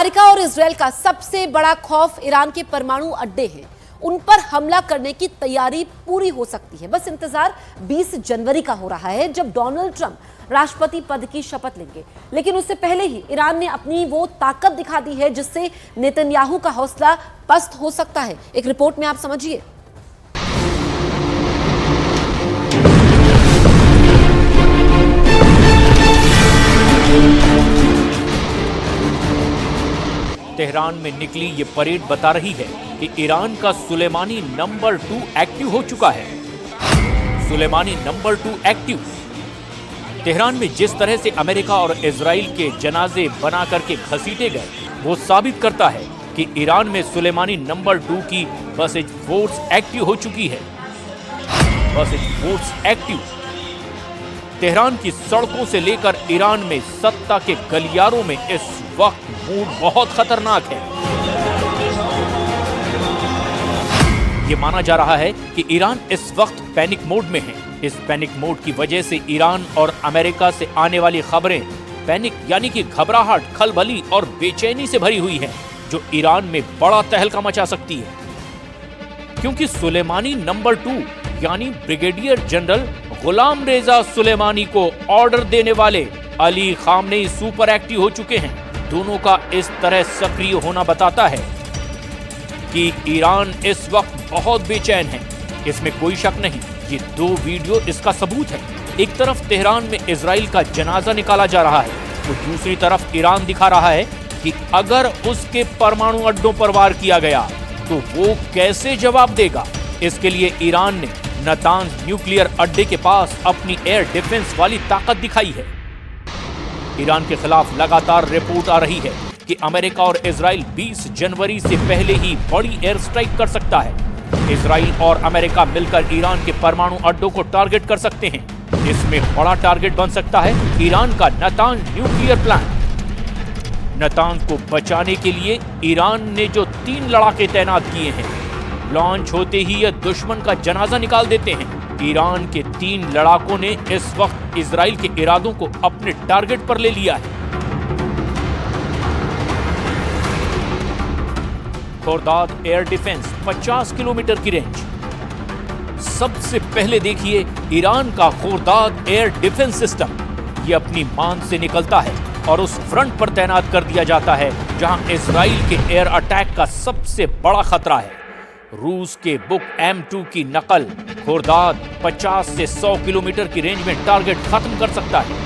America और Israel का सबसे बड़ा खौफ ईरान के परमाणु अड्डे हैं। उन पर हमला करने की तैयारी पूरी हो सकती है। बस इंतजार 20 जनवरी का हो रहा है, जब डोनाल्ड ट्रंप राष्ट्रपति पद की शपथ लेंगे। लेकिन उससे पहले ही ईरान ने अपनी वो ताकत दिखा दी है जिससे नेतन्याहू का हौसला पस्त हो सकता है। एक रिपोर्ट में आप समझिए। तेहरान में निकली ये परेड बता रही है कि ईरान का सुलेमानी नंबर 2 एक्टिव हो चुका है। Sulemani number 2 active. तेहरान में जिस तरह से अमेरिका और इजराइल के जनाजे बना करके घसीटे गए, वो साबित करता है कि ईरान में सुलेमानी नंबर 2 की बसेज फोर्स एक्टिव हो चुकी है। Buses force active. तेहरान की सड़कों से लेकर ईरान में सत्ता के गलियारों में इस वक्त मूड बहुत खतरनाक है। यह माना जा रहा है कि ईरान इस वक्त पैनिक मोड में है। इस पैनिक मोड की वजह से ईरान और अमेरिका से आने वाली खबरें पैनिक यानी कि घबराहट, खलबली और बेचैनी से भरी हुई हैं, जो ईरान में बड़ा तहलका मचा सकती है। क्योंकि सुलेमानी नंबर 2 यानी ब्रिगेडियर जनरल गुलाम रेजा सुलेमानी को ऑर्डर देने वाले अली खामनेई सुपर एक्टिव हो चुके हैं। दोनों का इस तरह सक्रिय होना बताता है कि ईरान इस वक्त बहुत बेचैन है। इसमें कोई शक नहीं। ये 2 वीडियो इसका सबूत है। एक तरफ तेहरान में इजराइल का जनाजा निकाला जा रहा है, तो दूसरी तरफ ईरान दिखा रहा है कि अगर उसके परमाणु अड्डों पर वार किया गया तो वो कैसे जवाब देगा। इसके लिए ईरान ने नातांज न्यूक्लियर अड्डे के पास अपनी एयर डिफेंस वाली ताकत दिखाई है। ईरान के खिलाफ लगातार रिपोर्ट आ रही है कि अमेरिका और इजराइल 20 जनवरी से पहले ही बड़ी एयर स्ट्राइक कर सकता है। इजराइल और अमेरिका मिलकर ईरान के परमाणु अड्डों को टारगेट कर सकते हैं। इसमें बड़ा टारगेट बन सकता है ईरान का नातांज न्यूक्लियर प्लांट। नातांज को बचाने के लिए ईरान ने जो 3 लड़ाके तैनात किए हैं, लॉन्च होते ही यह दुश्मन का जनाजा निकाल देते हैं। ईरान के 3 लड़ाकों ने इस वक्त इजराइल के इरादों को अपने टारगेट पर ले लिया है। खुर्दाद एयर डिफेंस 50 किलोमीटर की रेंज। सबसे पहले देखिए ईरान का खुर्दाद एयर डिफेंस सिस्टम। यह अपनी मान से निकलता है और उस फ्रंट पर तैनात कर दिया जाता है जहां इजराइल के एयर अटैक का सबसे बड़ा खतरा है। रूस के बुक M2 की नकल खुर्दाद 50 से 100 किलोमीटर की रेंज में टारगेट खत्म कर सकता है।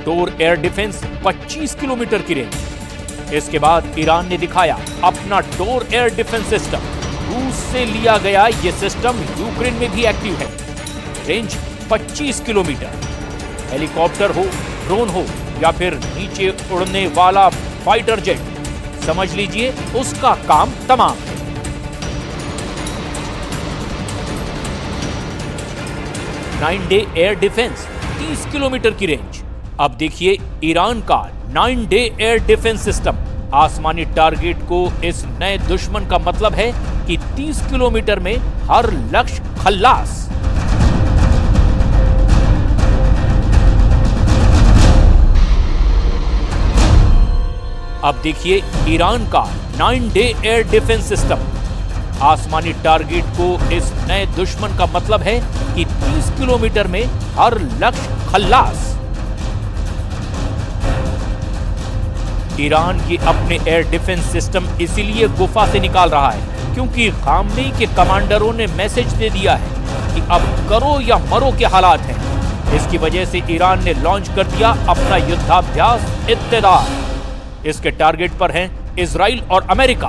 टोर एयर डिफेंस 25 किलोमीटर की रेंज। इसके बाद ईरान ने दिखाया अपना टोर एयर डिफेंस सिस्टम। रूस से लिया गया यह सिस्टम यूक्रेन में भी एक्टिव है। Range 25 kilometre. हेलीकॉप्टर हो, ड्रोन हो या फिर नीचे उड़ने वाला फाइटर जेट, समझ लीजिए उसका काम तमाम है। Nine day air defence 30 kilometre की रेंज। अब देखिए ईरान का 9 डे एयर डिफेंस सिस्टम। आसमानी टारगेट को इस नए दुश्मन का मतलब है कि 30 किलोमीटर में हर लक्ष्य खल्लास। अब देखिए ईरान का 9 डे एयर डिफेंस सिस्टम। आसमानी टारगेट को इस नए दुश्मन का मतलब है कि 30 किलोमीटर में हर लक्ष्य खल्लास। ईरान की अपने एयर डिफेंस सिस्टम इसीलिए गुफा से निकाल रहा है क्योंकि खामनेई के कमांडरों ने मैसेज दे दिया है कि अब करो या मरो के हालात हैं। इसकी वजह से ईरान ने लॉन्च कर दिया अपना युद्धाभ्यास इत्तेदार। इसके टारगेट पर हैं इजराइल और अमेरिका।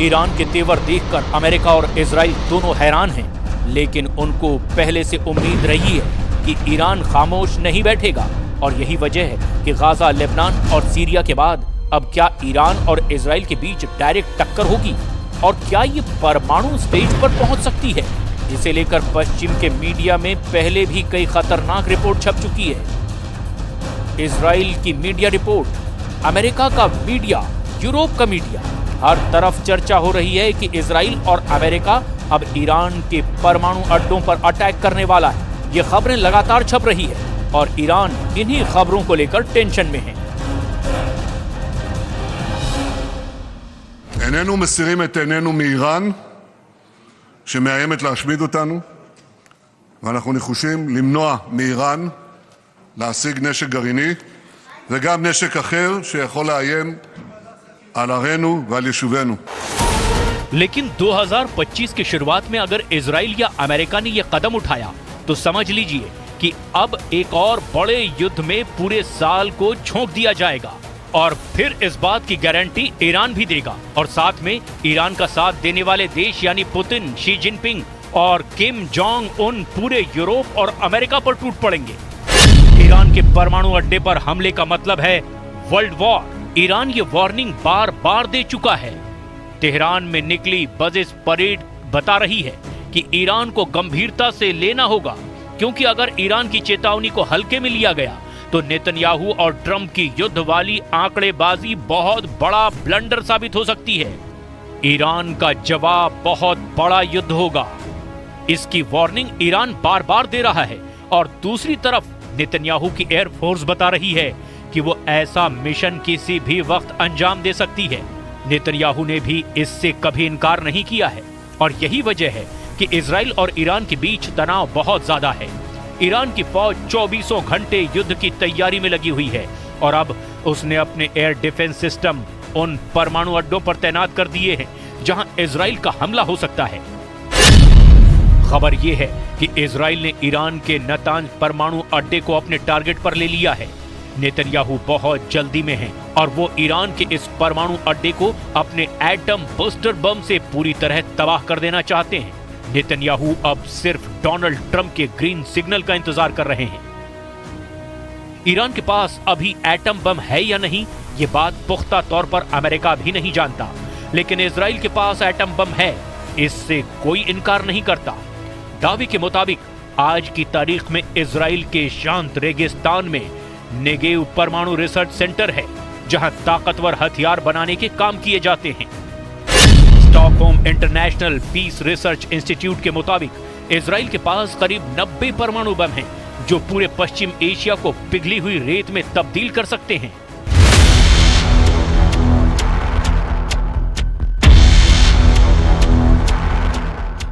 ईरान के तेवर देखकर अमेरिका और इजराइल दोनों हैरान हैं, लेकिन उनको पहले से उम्मीद रही है कि ईरान खामोश नहीं बैठेगा। और यही वजह है कि गाजा, लेबनान और सीरिया के बाद अब क्या ईरान और इजराइल के बीच डायरेक्ट टक्कर होगी और क्या ये परमाणु स्टेज पर पहुंच सकती है। इसे लेकर पश्चिम के मीडिया में पहले भी कई खतरनाक रिपोर्ट छप चुकी है। इजराइल की मीडिया रिपोर्ट, अमेरिका का मीडिया, यूरोप का मीडिया, हर तरफ चर्चा हो रही है कि इजराइल और अमेरिका अब ईरान के परमाणु अड्डों पर अटैक करने वाला है। ये खबरें लगातार छप रही है और ईरान इन्हीं खबरों को लेकर टेंशन में है। איננו מסירים את עינינו מאיראן שמאיימת להשמיד אותנו, ואנחנו נחושים למנוע מאיראן להשיג נשק גרעיני וגם נשק אחר שיכול לאיים על ערינו ועל יישובינו. लेकिन 2025 की शुरुआत में अगर इजराइल या अमेरिका ने यह कदम उठाया तो समझ लीजिए कि अब एक और बड़े युद्ध में पूरे साल को झोंक दिया जाएगा और फिर इस बात की गारंटी ईरान भी देगा और साथ में ईरान का साथ देने वाले देश यानी पुतिन, शी जिनपिंग और किम जोंग उन पूरे यूरोप और अमेरिका पर टूट पड़ेंगे। ईरान के परमाणु अड्डे पर हमले का मतलब है वर्ल्ड वॉर। ईरान ये वार्निंग बार बार दे चुका है। तेहरान में निकली बजिस परेड बता रही है कि ईरान को गंभीरता से लेना होगा, क्योंकि अगर ईरान की चेतावनी को हल्के में लिया गया तो नेतन्याहू और ट्रंप की युद्ध वाली आंकड़ेबाजी बहुत बड़ा ब्लंडर साबित हो सकती है। ईरान का जवाब बहुत बड़ा युद्ध होगा। इसकी वार्निंग ईरान बार बार दे रहा है और दूसरी तरफ नेतन्याहू की एयरफोर्स बता रही है कि वो ऐसा मिशन किसी भी वक्त अंजाम दे सकती है। नेतन्याहू ने भी इससे कभी इनकार नहीं किया है और यही वजह है कि इजराइल और ईरान के बीच तनाव बहुत ज्यादा है। ईरान की फौज 24 घंटे युद्ध की तैयारी में लगी हुई है और अब उसने अपने एयर डिफेंस सिस्टम उन परमाणु अड्डों पर तैनात कर दिए हैं जहां इजराइल का हमला हो सकता है। खबर यह है कि इजराइल ने ईरान के नतांज परमाणु अड्डे को अपने टारगेट पर ले लिया है। नेतन्याहू बहुत जल्दी में है और वो ईरान के इस परमाणु अड्डे को अपने एटम बस्टर बम से पूरी तरह तबाह कर देना चाहते हैं। नेतन्याहू अब सिर्फ डोनाल्ड ट्रंप के ग्रीन सिग्नल का इंतजार कर रहे हैं। ईरान के पास अभी एटम बम है या नहीं, ये बात पुख्ता तौर पर अमेरिका भी नहीं जानता, लेकिन इजराइल के पास एटम बम है, इससे कोई इनकार नहीं करता। दावे के मुताबिक आज की तारीख में इजराइल के शांत रेगिस्तान में नेगेव परमाणु रिसर्च सेंटर है, जहां ताकतवर हथियार बनाने के काम किए जाते हैं। Stockholm International Peace Research Institute के मुताबिक इजराइल के पास करीब 90 परमाणु बम हैं, जो पूरे पश्चिम एशिया को पिघली हुई रेत में तब्दील कर सकते हैं।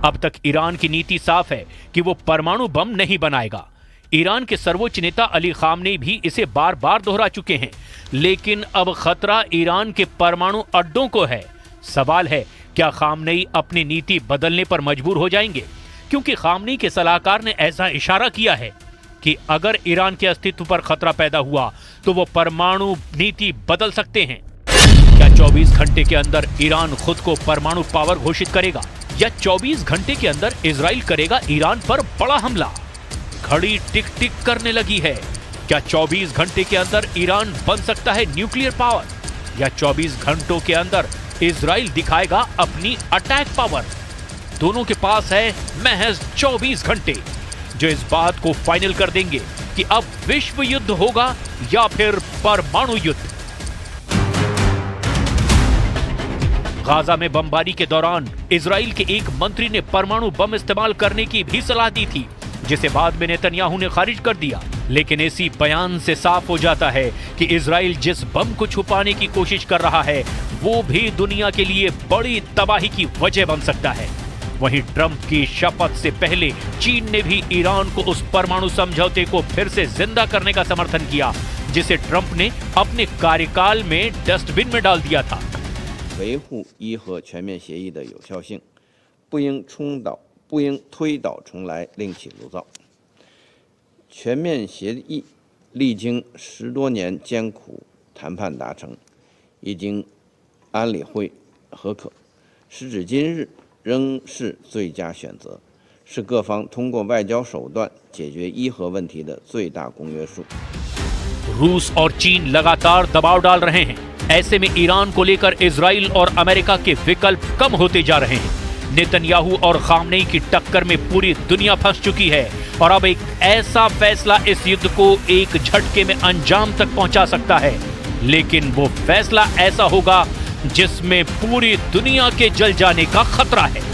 अब तक ईरान की नीति साफ है कि वो परमाणु बम नहीं बनाएगा। ईरान के सर्वोच्च नेता अली खामनेई भी इसे बार बार दोहरा चुके हैं, लेकिन अब खतरा ईरान के परमाणु अड्डों को है। सवाल है, क्या खामनेई अपनी नीति बदलने पर मजबूर हो जाएंगे? क्योंकि खामनेई के सलाहकार ने ऐसा इशारा किया है कि अगर ईरान के अस्तित्व पर खतरा पैदा हुआ तो वो परमाणु नीति बदल सकते हैं। क्या 24 घंटे के अंदर ईरान खुद को परमाणु पावर घोषित करेगा या 24 घंटे के अंदर इजराइल करेगा ईरान पर बड़ा हमला? घड़ी टिक टिक करने लगी है। क्या 24 घंटे के अंदर ईरान बन सकता है न्यूक्लियर पावर या 24 घंटों के अंदर इजराइल दिखाएगा अपनी अटैक पावर? दोनों के पास है महज 24 घंटे, जो इस बात को फाइनल कर देंगे कि अब विश्व युद्ध होगा या फिर परमाणु युद्ध। गाजा में बमबारी के दौरान इजराइल के एक मंत्री ने परमाणु बम इस्तेमाल करने की भी सलाह दी थी, जिसे बाद में नेतन्याहू ने खारिज कर दिया। लेकिन इसी बयान से साफ हो जाता है कि इजराइल जिस बम को छुपाने की कोशिश कर रहा है वो भी दुनिया के लिए बड़ी तबाही की वजह बन सकता है। वहीं ट्रंप की शपथ से पहले चीन ने भी ईरान को उस परमाणु समझौते को फिर से जिंदा करने का समर्थन किया, जिसे ट्रंप ने अपने कार्यकाल में डस्टबिन में डाल दिया था। 维护伊核全面协议的有效性，不应推倒重来，另起炉灶。全面协议历经10多年艰苦谈判达成，已经安理会核可，时至今日仍是最佳选择，是各方通过外交手段解决伊核问题的最大公约数。 रूस और चीन लगातार दबाव डाल रहे हैं। ऐसे में ईरान को लेकर इजराइल और अमेरिका के विकल्प कम होते जा रहे हैं। नेतन्याहू और खामनेई की टक्कर में पूरी दुनिया फंस चुकी है और अब एक ऐसा फैसला इस युद्ध को एक झटके में अंजाम तक पहुंचा सकता है। लेकिन वो फैसला ऐसा होगा जिसमें पूरी दुनिया के जल जाने का खतरा है।